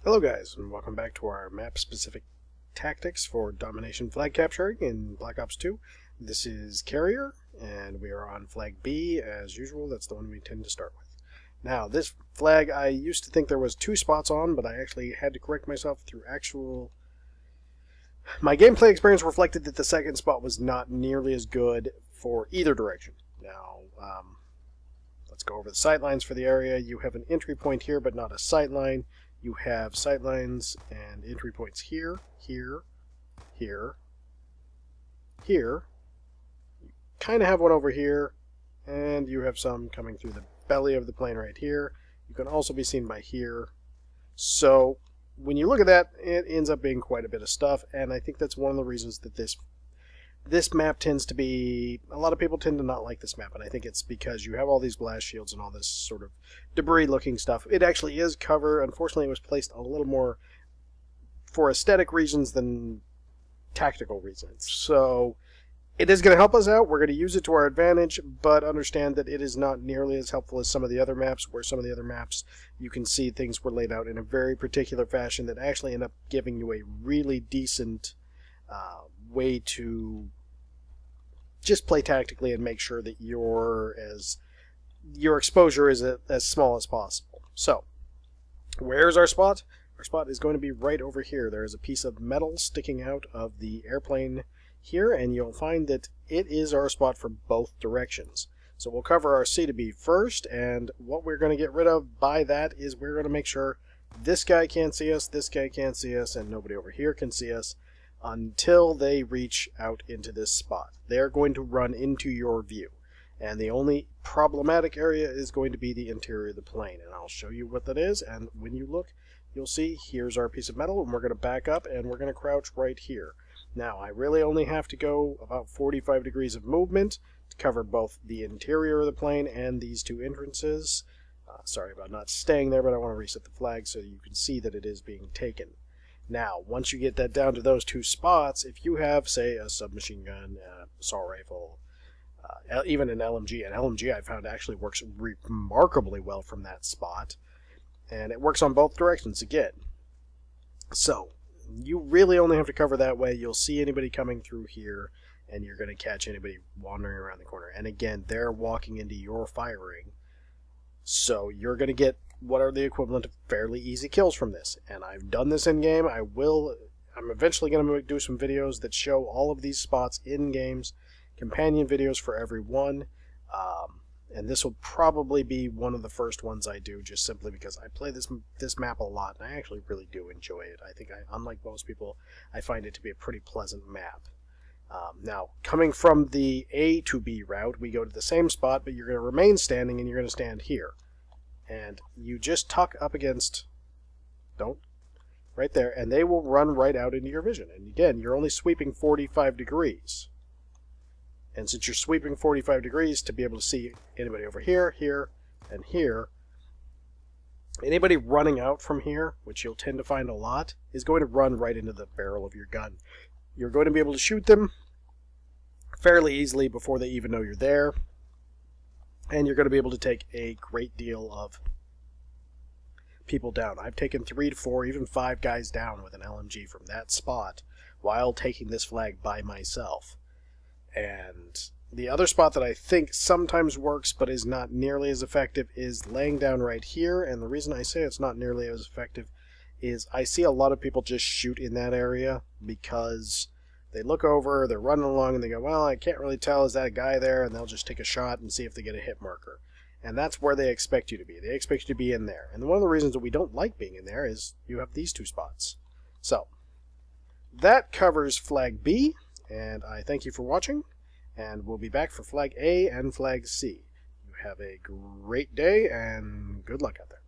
Hello guys, and welcome back to our map-specific tactics for domination flag capturing in Black Ops 2. This is Carrier, and we are on flag B as usual. That's the one we tend to start with. Now, this flag I used to think there was 2 spots on, but I actually had to correct myself through actual... My gameplay experience reflected that the second spot was not nearly as good for either direction. Now, let's go over the sightlines for the area. You have an entry point here, but not a sightline. You have sightlines and entry points here, here, here, here. You kind of have one over here, and you have some coming through the belly of the plane right here. You can also be seen by here. So when you look at that, it ends up being quite a bit of stuff, and I think that's one of the reasons that this map tends to be... A lot of people tend to not like this map, and I think it's because you have all these blast shields and all this sort of debris-looking stuff. It actually is cover. Unfortunately, it was placed a little more for aesthetic reasons than tactical reasons. So it is going to help us out. We're going to use it to our advantage, but understand that it is not nearly as helpful as some of the other maps, where some of the other maps you can see things were laid out in a very particular fashion that actually end up giving you a really decent way to just play tactically and make sure that your exposure is as small as possible. So, where's our spot? Our spot is going to be right over here. There is a piece of metal sticking out of the airplane here, and you'll find that it is our spot for both directions. So we'll cover our C to B first, and what we're going to get rid of by that is we're going to make sure this guy can't see us, this guy can't see us, and nobody over here can see us until they reach out into this spot. They're going to run into your view, and the only problematic area is going to be the interior of the plane, and I'll show you what that is. And when you look, you'll see here's our piece of metal, and we're going to back up and we're going to crouch right here. Now, I really only have to go about 45 degrees of movement to cover both the interior of the plane and these 2 entrances. Sorry about not staying there, but I want to reset the flag so you can see that it is being taken. Now, once you get that down to those 2 spots, if you have, say, a submachine gun, assault rifle, even an LMG I found actually works remarkably well from that spot, and it works on both directions again. So, you really only have to cover that way. You'll see anybody coming through here, and you're going to catch anybody wandering around the corner. And again, they're walking into your firing, so you're going to get what are the equivalent of fairly easy kills from this. And I've done this in game. I'm eventually going to do some videos that show all of these spots in games, companion videos for every one, and this will probably be one of the first ones I do, just simply because I play this map a lot, and I actually really do enjoy it. I think, unlike most people, I find it to be a pretty pleasant map. Now, coming from the A to B route, we go to the same spot, but you're going to remain standing, and you're going to stand here. And you just tuck up against, right there, and they will run right out into your vision. And again, you're only sweeping 45 degrees. And since you're sweeping 45 degrees to be able to see anybody over here, here, and here, anybody running out from here, which you'll tend to find a lot, is going to run right into the barrel of your gun. You're going to be able to shoot them fairly easily before they even know you're there. And you're going to be able to take a great deal of people down. I've taken 3 to 4, even 5 guys down with an LMG from that spot while taking this flag by myself. And the other spot that I think sometimes works but is not nearly as effective is laying down right here. And the reason I say it's not nearly as effective is I see a lot of people just shoot in that area because they look over, they're running along, and they go, well, I can't really tell, is that a guy there? And they'll just take a shot and see if they get a hit marker. And that's where they expect you to be. They expect you to be in there. And one of the reasons that we don't like being in there is you have these 2 spots. So, that covers Flag B, and I thank you for watching, and we'll be back for Flag A and Flag C. You have a great day, and good luck out there.